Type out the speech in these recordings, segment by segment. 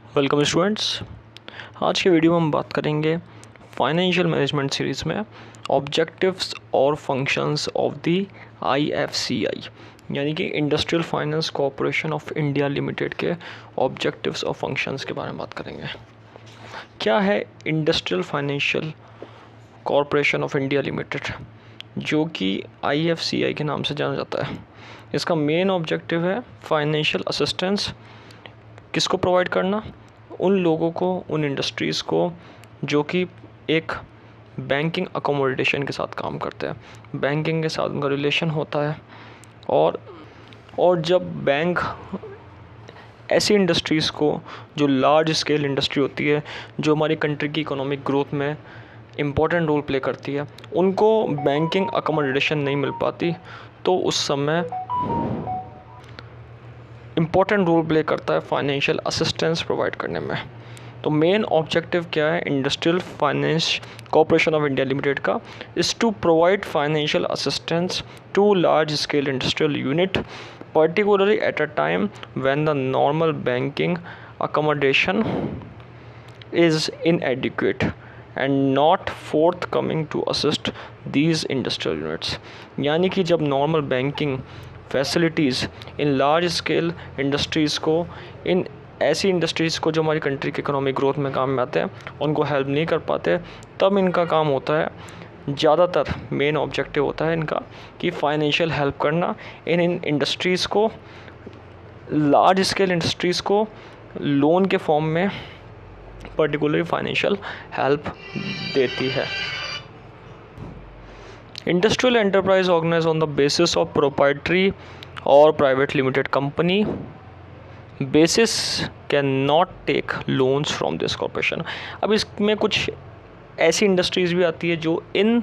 Welcome students. आज के video में हम बात करेंगे फाइनेंशियल मैनेजमेंट सीरीज़ में ऑब्जेक्टिव्स और फंक्शंस ऑफ द आईएफसीआई यानी कि industrial finance corporation of India limited के ऑब्जेक्टिव्स और फंक्शंस के बारे में बात करेंगे। क्या है industrial financial corporation of India limited, जो कि आईएफसीआई के नाम से जाना जाता है। इसका मेन ऑब्जेक्टिव है फाइनेंशियल असिस्टेंस किसको प्रोवाइड करना, उन लोगों को, उन इंडस्ट्रीज़ को जो कि एक बैंकिंग अकोमोडेशन के साथ काम करते हैं। बैंकिंग के साथ उनका रिलेशन होता है और जब बैंक ऐसी इंडस्ट्रीज़ को जो लार्ज स्केल इंडस्ट्री होती है, जो हमारी कंट्री की इकोनॉमिक ग्रोथ में इम्पॉर्टेंट रोल प्ले करती है, उनको बैंकिंग अकोमोडेशन नहीं मिल पाती, तो उस समय इम्पॉर्टेंट रोल प्ले करता है फाइनेंशियल असिस्टेंस प्रोवाइड करने में। तो मेन ऑब्जेक्टिव क्या है industrial finance corporation of India limited का, is to provide financial assistance to large scale industrial unit, particularly at a time when the normal banking accommodation is inadequate and not forthcoming to assist these industrial units। यानी कि जब normal banking facilities in large scale industries को, इन ऐसी industries को जो हमारी country की economic growth में काम में आते हैं, उनको हेल्प नहीं कर पाते, तब इनका काम होता है, ज़्यादातर मेन ऑब्जेक्टिव होता है इनका कि फाइनेंशियल हेल्प करना इन इंडस्ट्रीज़ को, लार्ज स्केल इंडस्ट्रीज़ को लोन के फॉर्म में पर्टिकुलरली फाइनेंशियल हेल्प देती है। Industrial enterprise organise on the basis of proprietary और private limited company basis can not take loans from this corporation. अब इसमें कुछ ऐसी इंडस्ट्रीज़ भी आती है जो इन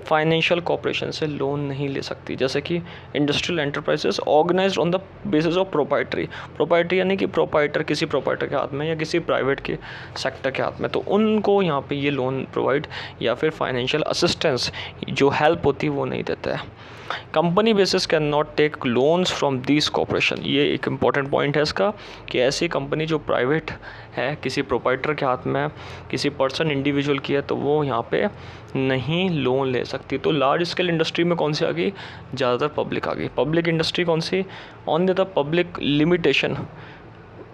फाइनेंशियल कॉर्पोरेशन से लोन नहीं ले सकती, जैसे कि industrial enterprises organised on the basis of proprietary यानी कि प्रोप्राइटर किसी प्रोप्राइटर के हाथ में या किसी प्राइवेट के सेक्टर के हाथ में, तो उनको यहाँ पे ये लोन प्रोवाइड या फिर फाइनेंशियल असिस्टेंस जो हेल्प होती है वो नहीं देता है। Company basis can not take loans from this corporation, ये एक इम्पॉर्टेंट पॉइंट है इसका कि ऐसी कंपनी जो प्राइवेट है, किसी प्रोप्राइटर के हाथ में, किसी पर्सन इंडिविजुअल की है, तो वो यहाँ पे नहीं लोन ले सकती। तो लार्ज स्केल इंडस्ट्री में कौन सी आ गई, ज़्यादातर पब्लिक आ गई। पब्लिक इंडस्ट्री कौन सी, on the public limitation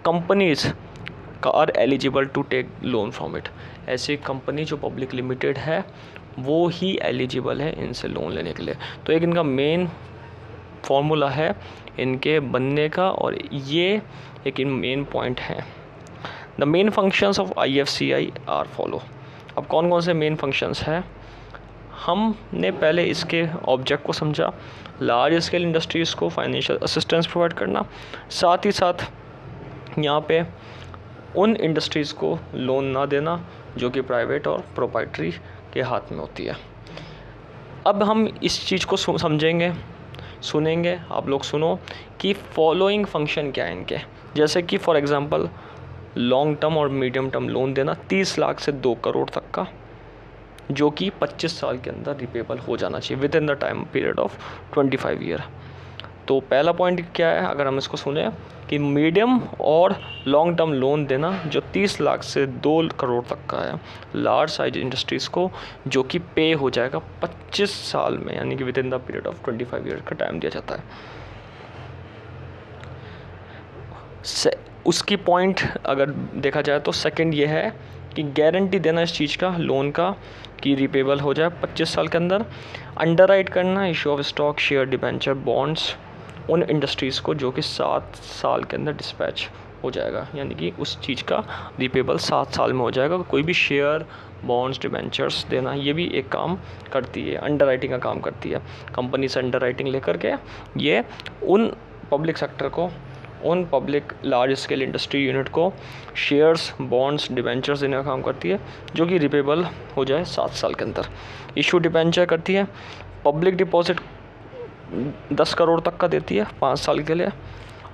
companies are eligible to take loan from it. ऐसी कंपनी जो पब्लिक लिमिटेड है वो ही एलिजिबल है इनसे लोन लेने के लिए। तो एक इनका मेन फॉर्मूला है इनके बनने का, और ये एक इन मेन पॉइंट है। The main functions of IFCI are follow. अब कौन कौन से मेन फंक्शंस हैं, हमने पहले इसके ऑब्जेक्ट को समझा, लार्ज स्केल इंडस्ट्रीज़ को फाइनेंशियल असिस्टेंस प्रोवाइड करना, साथ ही साथ यहाँ पे उन इंडस्ट्रीज़ को लोन ना देना जो कि प्राइवेट और प्रोप्राइटरी के हाथ में होती है। अब हम इस चीज़ को समझेंगे, सुनेंगे, आप लोग सुनो कि फॉलोइंग फंक्शन क्या है इनके। जैसे कि फॉर एग्जांपल लॉन्ग टर्म और मीडियम टर्म लोन देना 30 लाख से 2 करोड़ तक का, जो कि 25 साल के अंदर रिपेबल हो जाना चाहिए with in the time period of 25 year. तो पहला पॉइंट क्या है, अगर हम इसको सुने कि मीडियम और लॉन्ग टर्म लोन देना जो 30 लाख से 2 करोड़ तक का है लार्ज साइज इंडस्ट्रीज़ को, जो कि पे हो जाएगा 25 साल में, यानी कि with in the period of 25 year का टाइम दिया जाता है। उसकी पॉइंट अगर देखा जाए तो सेकंड ये है कि गारंटी देना इस चीज़ का, लोन का, कि रिपेबल हो जाए 25 साल के अंदर। अंडरराइट करना, issue of stock, share, debenture, bonds उन इंडस्ट्रीज़ को जो कि 7 साल के अंदर डिस्पैच हो जाएगा, यानी कि उस चीज़ का रिपेबल 7 साल में हो जाएगा। कोई भी शेयर, बॉन्ड्स, डिबेंचर्स देना, ये भी एक काम करती है, अंडरराइटिंग का काम करती है। कंपनी से अंडरराइटिंग लेकर के ये उन पब्लिक सेक्टर को, उन public large scale industry unit को शेयर्स, बॉन्ड्स, डिबेंचर्स देने का काम करती है, जो कि रिपेबल हो जाए 7 साल के अंदर। इशू डिबेंचर करती है, पब्लिक डिपॉजिट 10 करोड़ तक का देती है 5 साल के लिए,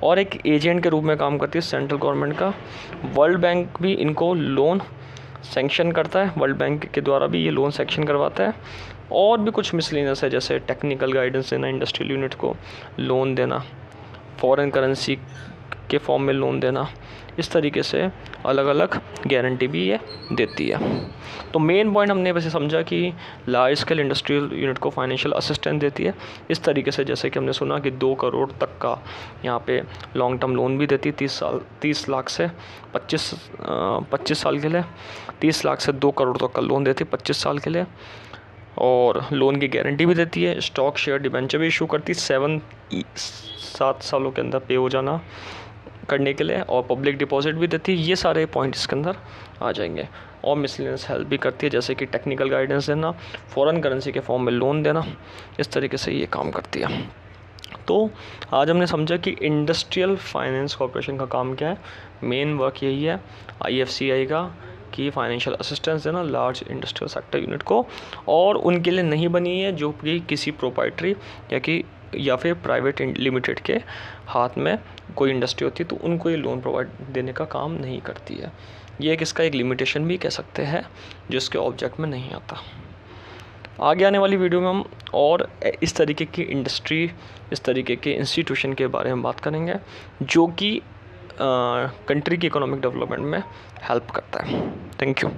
और एक एजेंट के रूप में काम करती है सेंट्रल गवर्नमेंट का। वर्ल्ड बैंक भी इनको लोन सैंक्शन करता है, वर्ल्ड बैंक के द्वारा भी ये लोन सैंक्शन करवाता है। और भी कुछ मिसलेनियस है, जैसे टेक्निकल गाइडेंस देना, इंडस्ट्रियल यूनिट को लोन देना, फॉरेन करेंसी के फॉर्म में लोन देना, इस तरीके से अलग अलग गारंटी भी ये देती है। तो मेन पॉइंट हमने वैसे समझा कि लार्ज स्केल इंडस्ट्रियल यूनिट को फाइनेंशियल असिस्टेंस देती है इस तरीके से, जैसे कि हमने सुना कि 2 करोड़ तक का यहाँ पे लॉन्ग टर्म लोन भी देती है 30 लाख से 25 साल के लिए, 30 लाख से 2 करोड़ तक का लोन देती है 25 साल के लिए, और लोन की गारंटी भी देती है। स्टॉक शेयर डिबेंचर भी इशू करती है 7 सालों के अंदर पे हो जाना करने के लिए, और पब्लिक डिपॉजिट भी देती है। ये सारे पॉइंट इसके अंदर आ जाएंगे। और मिसलेनियस हेल्प भी करती है, जैसे कि टेक्निकल गाइडेंस देना, फॉरेन करेंसी के फॉर्म में लोन देना, इस तरीके से ये काम करती है। तो आज हमने समझा कि इंडस्ट्रियल फाइनेंस कॉर्पोरेशन का काम क्या है। मेन वर्क यही है IFCI का कि फाइनेंशियल असिस्टेंस देना लार्ज इंडस्ट्रियल सेक्टर यूनिट को, और उनके लिए नहीं बनी है जो कि किसी प्रोप्राइटरी या फिर प्राइवेट लिमिटेड के हाथ में कोई इंडस्ट्री होती है तो उनको ये लोन प्रोवाइड देने का काम नहीं करती है। ये इसका एक लिमिटेशन भी कह सकते हैं जो इसके ऑब्जेक्ट में नहीं आता। आगे आने वाली वीडियो में हम और इस तरीके की इंडस्ट्री, इस तरीके के इंस्टीट्यूशन के बारे में बात करेंगे जो कि कंट्री की इकोनॉमिक डेवलपमेंट में हेल्प करता है। Thank you.